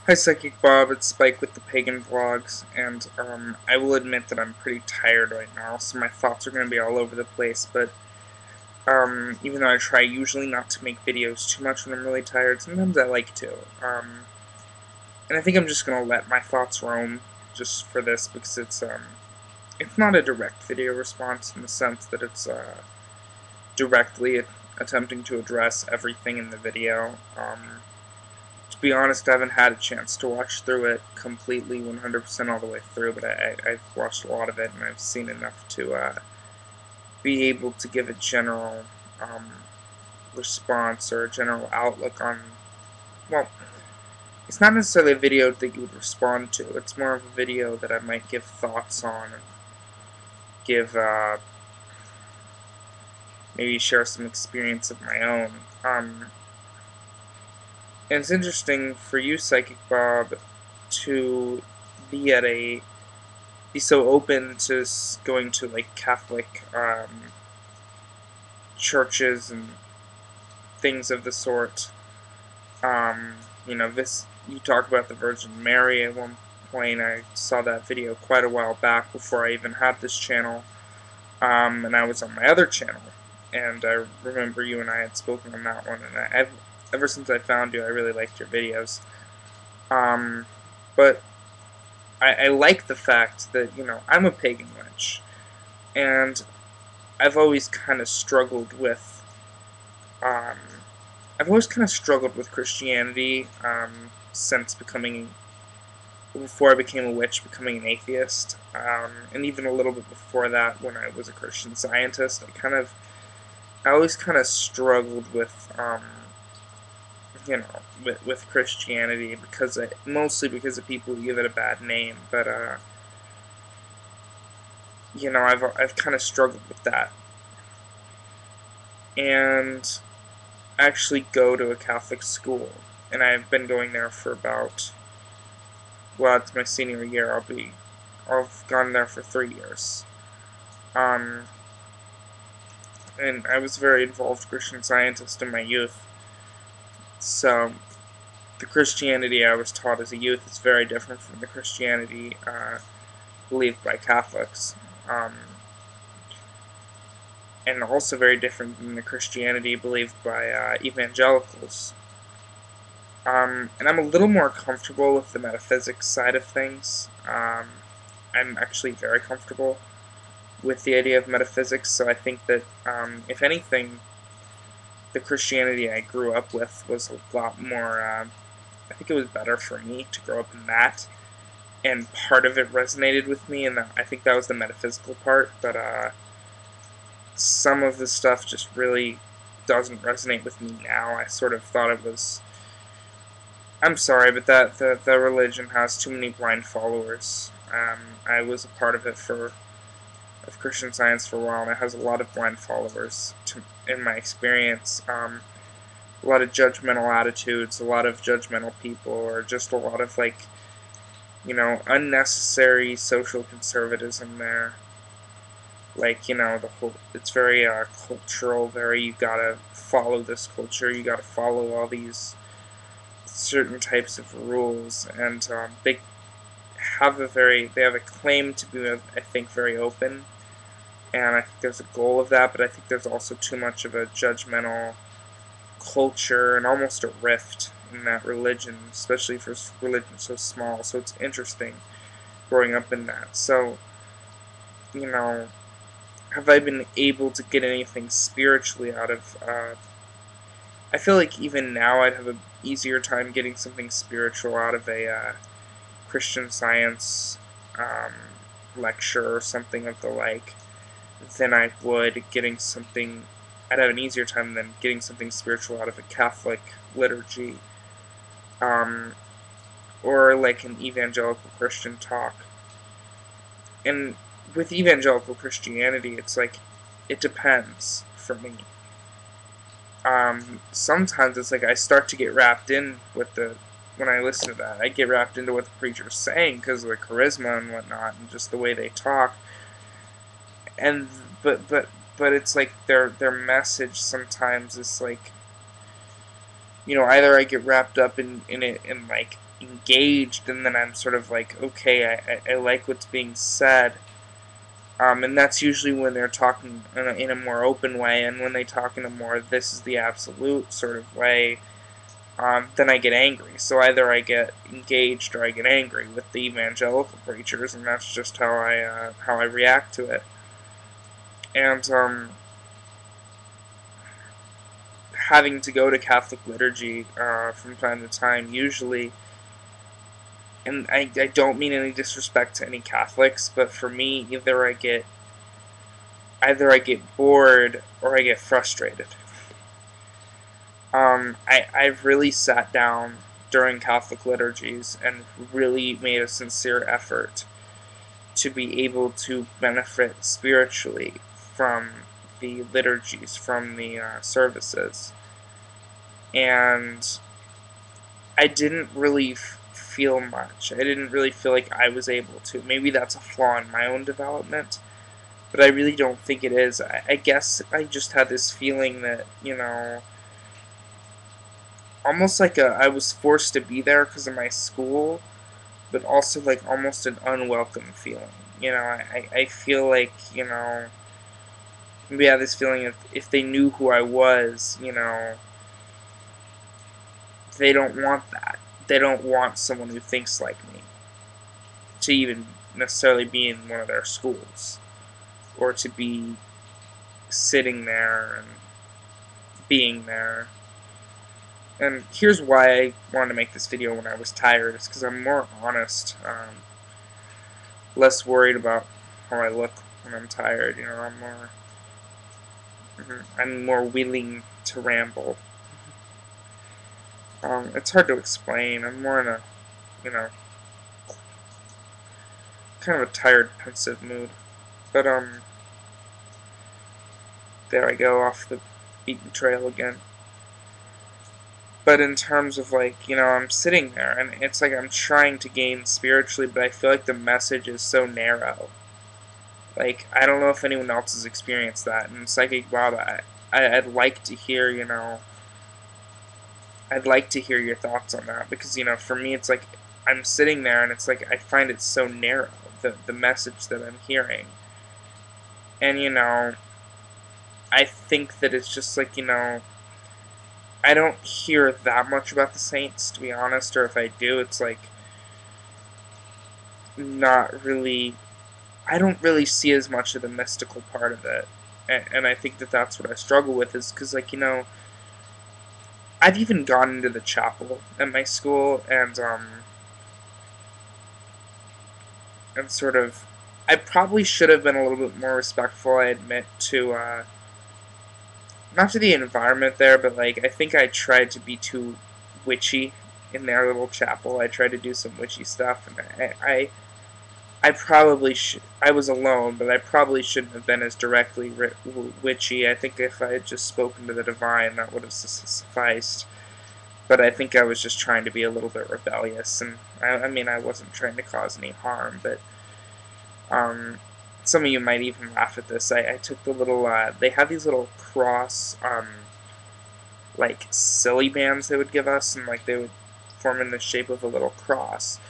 Hi Psychic Bob, it's Spike with the Pagan Vlogs, and I will admit that I'm pretty tired right now, so my thoughts are going to be all over the place, but even though I try usually not to make videos too much when I'm really tired, sometimes I like to. And I think I'm just going to let my thoughts roam just for this, because it's not a direct video response in the sense that it's directly attempting to address everything in the video. To be honest, I haven't had a chance to watch through it completely 100% all the way through, but I've watched a lot of it and I've seen enough to be able to give a general response or a general outlook on, well, it's not necessarily a video that you would respond to. It's more of a video that I might give thoughts on and give, maybe share some experience of my own. And it's interesting for you, Psychic Bob, to be at a be so open to going to like Catholic churches and things of the sort. This you talk about the Virgin Mary at one point. I saw that video quite a while back before I even had this channel, and I was on my other channel, and I remember you and I had spoken on that one, and I've ever since I found you, I really liked your videos. Um, but I like the fact that I'm a pagan witch, and I've always kind of struggled with um, I've always kind of struggled with Christianity since before I became a witch, becoming an atheist, and even a little bit before that, when I was a Christian Scientist. I always kind of struggled with with Christianity mostly because of people who give it a bad name, but I've kind of struggled with that, and actually go to a Catholic school, and I've been going there for it's my senior year. I've gone there for 3 years. Um, and I was a very involved Christian Scientist in my youth. So the Christianity I was taught as a youth is very different from the Christianity believed by Catholics. Um, and also very different than the Christianity believed by evangelicals. And I'm a little more comfortable with the metaphysics side of things. I'm actually very comfortable with the idea of metaphysics, so I think that, if anything, the Christianity I grew up with was a lot more, I think it was better for me to grow up in that, and part of it resonated with me, and I think that was the metaphysical part, but some of the stuff just really doesn't resonate with me now. I sort of thought it was I'm sorry, but the religion has too many blind followers. I was a part of Christian Science for a while, and it has a lot of blind followers. In my experience, a lot of judgmental attitudes, a lot of judgmental people, or just a lot of unnecessary social conservatism there. The whole it's very cultural. Very you gotta follow this culture. You gotta follow all these certain types of rules, and they have a claim to be, I think, very open, and I think there's a goal of that, but I think there's also too much of a judgmental culture and almost a rift in that religion, especially for religion so small. So it's interesting growing up in that. So, you know, have I been able to get anything spiritually out of I feel like even now I'd have an easier time getting something spiritual out of a Christian Science um, lecture or something of the like than I would getting something. I'd have an easier time than getting something spiritual out of a Catholic liturgy, um, or like an evangelical Christian talk. And with evangelical Christianity, it's like it depends for me. Sometimes it's like I start to get wrapped in with when I listen to that. I get wrapped into what the preacher's saying because of the charisma and whatnot, and just the way they talk. And but it's like their message sometimes is like, either I get wrapped up in it and like engaged, and then I'm sort of like, okay, I like what's being said. And that's usually when they're talking in a more open way, and when they talk in a more this is the absolute sort of way, then I get angry. So either I get engaged or I get angry with the evangelical preachers, and that's just how I react to it. And having to go to Catholic liturgy from time to time, usually, and I don't mean any disrespect to any Catholics, but for me, either I get bored or I get frustrated. I've really sat down during Catholic liturgies and really made a sincere effort to be able to benefit spiritually from the liturgies, from the services. And I didn't really feel much. I didn't really feel like I was able to. Maybe that's a flaw in my own development, but I really don't think it is. I guess I just had this feeling that, almost like I was forced to be there because of my school, but also like almost an unwelcome feeling. I feel like, maybe I had this feeling if they knew who I was, they don't want that. They don't want someone who thinks like me to even necessarily be in one of their schools, or to be sitting there and being there. And here's why I wanted to make this video when I was tired. It's because I'm more honest, less worried about how I look when I'm tired. I'm more willing to ramble. It's hard to explain. I'm more in a, you know, kind of a tired, pensive mood. But there I go off the beaten trail again. But in terms of like, I'm sitting there and it's like I'm trying to gain spiritually, but I feel like the message is so narrow. Like, I don't know if anyone else has experienced that. And Psychic Bob, I'd like to hear, I'd like to hear your thoughts on that. Because, for me, it's like I'm sitting there and it's like I find it so narrow, the message that I'm hearing. And, I think that it's just like, I don't hear that much about the saints, to be honest. Or if I do, it's like not really, I don't really see as much of the mystical part of it. And I think that that's what I struggle with, is because, like, I've even gone into the chapel at my school and sort of, I probably should have been a little bit more respectful, I admit, to, not to the environment there, but, like, I think I tried to be too witchy in their little chapel. I tried to do some witchy stuff, and I probably should. I was alone, but I probably shouldn't have been as directly witchy. I think if I had just spoken to the divine, that would have sufficed. But I think I was just trying to be a little bit rebellious, and I mean, I wasn't trying to cause any harm, but um, some of you might even laugh at this. I took the little, they have these little cross, like, silly bands they would give us, and, like, they would form in the shape of a little cross.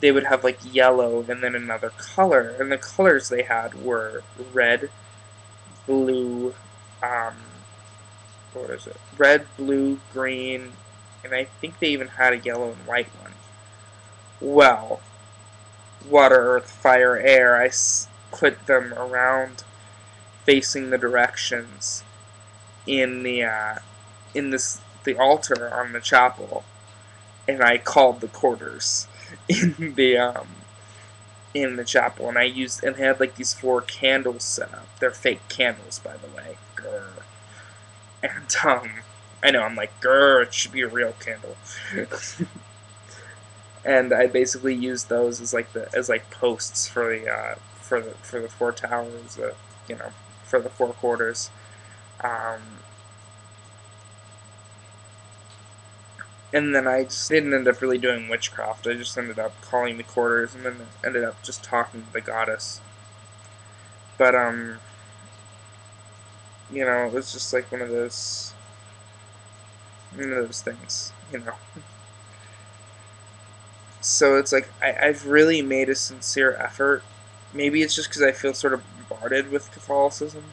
They would have, like, yellow and then another color, and the colors they had were red, blue, um, what is it? Red, blue, green, and I think they even had a yellow and white one. Well, water, earth, fire, air, I put them around facing the directions in the altar on the chapel, and I called the quarters in the chapel, and I used and had like these 4 candles set up. They're fake candles, by the way. Grr. And I know, I'm like, grr, it should be a real candle. And I basically used those as like posts for the 4 towers, for the 4 quarters. Um, and then I just didn't end up really doing witchcraft. I just ended up calling the quarters, and then ended up just talking to the goddess. But it was just like one of those things. So it's like I've really made a sincere effort. Maybe it's just because I feel sort of bombarded with Catholicism.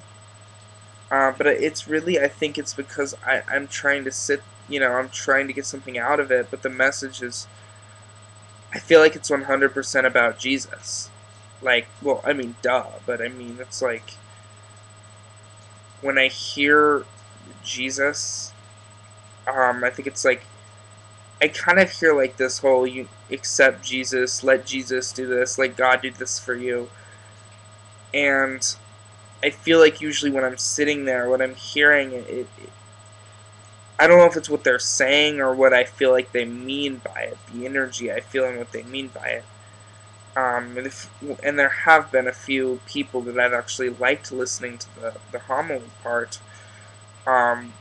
But it's really, I think it's because I'm trying to I'm trying to get something out of it, but the message is, I feel like it's 100% about Jesus. Like, well, I mean, duh, but I mean, it's like, when I hear Jesus, I think it's like, I kind of hear like this whole, you accept Jesus, let Jesus do this, let God do this for you. And I feel like usually when I'm sitting there, what I'm hearing, I don't know if it's what they're saying or what I feel like they mean by it, the energy I feel and what they mean by it. And there have been a few people that I've actually liked listening to the homily part, um,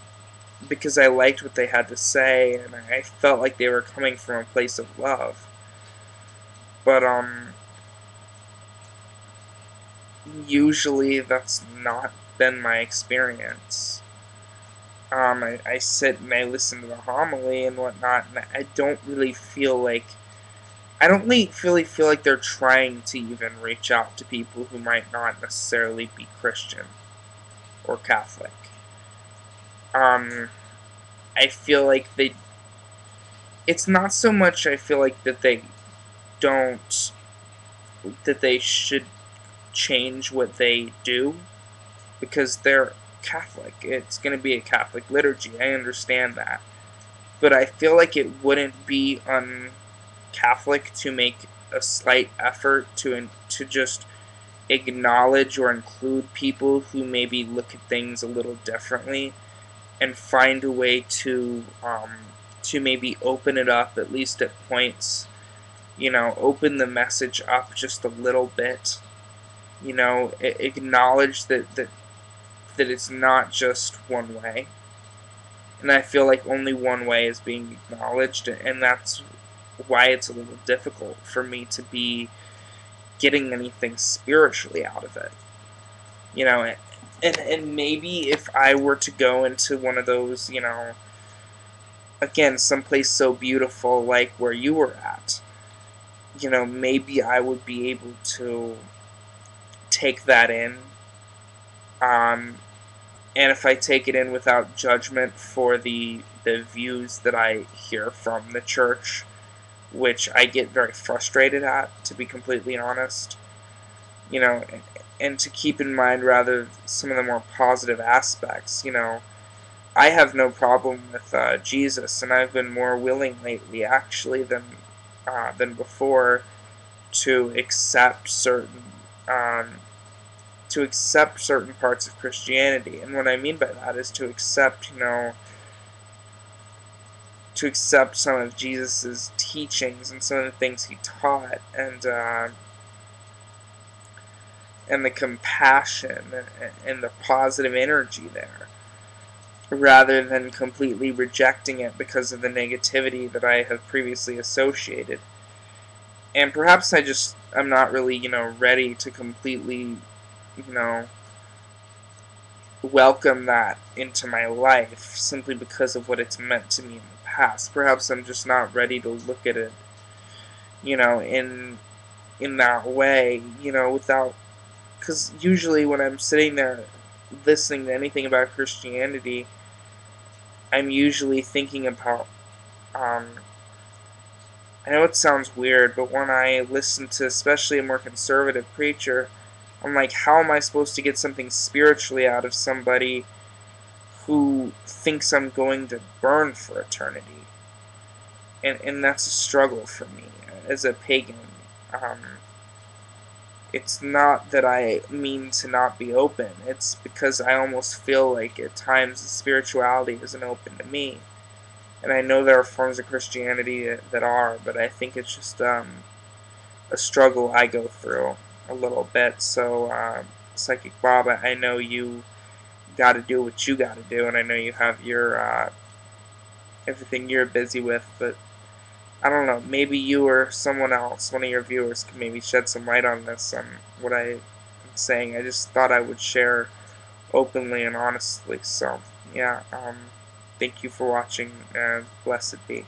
because I liked what they had to say, and I felt like they were coming from a place of love. But usually that's not been my experience. I sit and I listen to the homily and whatnot, and I don't really feel like really feel like they're trying to even reach out to people who might not necessarily be Christian or Catholic. Um, I feel like it's not so much I feel like don't, that they should change what they do, because they're Catholic. It's going to be a Catholic liturgy. I understand that. But I feel like it wouldn't be un-Catholic to make a slight effort to just acknowledge or include people who maybe look at things a little differently, and find a way to maybe open it up, at least at points. Open the message up just a little bit. Acknowledge that it's not just one way. And I feel like only one way is being acknowledged, and that's why it's a little difficult for me to be getting anything spiritually out of it. You know, and maybe if I were to go into one of those, again, someplace so beautiful like where you were at, maybe I would be able to take that in. Um, and if I take it in without judgment for the views that I hear from the church, which I get very frustrated at, to be completely honest, you know, and to keep in mind rather some of the more positive aspects. I have no problem with Jesus, and I've been more willing lately, actually, than before, to accept um, certain parts of Christianity. And what I mean by that is to accept, to accept some of Jesus's teachings and some of the things he taught, and the compassion and the positive energy there, rather than completely rejecting it because of the negativity that I have previously associated. And perhaps I'm not really, ready to completely, you know, welcome that into my life simply because of what it's meant to me in the past. Perhaps I'm just not ready to look at it, in that way, without, because usually when I'm sitting there listening to anything about Christianity, I'm usually thinking about, um, I know it sounds weird, but when I listen to especially a more conservative preacher, I'm like, how am I supposed to get something spiritually out of somebody who thinks I'm going to burn for eternity? And that's a struggle for me as a pagan. Um, it's not that I mean to not be open. It's because I almost feel like at times spirituality isn't open to me. And I know there are forms of Christianity that are, but I think it's just a struggle I go through a little bit. So, Psychic Bob, I know you got to do what you got to do, and I know you have your everything you're busy with, but I don't know, maybe you or someone else, one of your viewers, could maybe shed some light on this, what I'm saying. I just thought I would share openly and honestly. So, yeah, thank you for watching, and blessed be.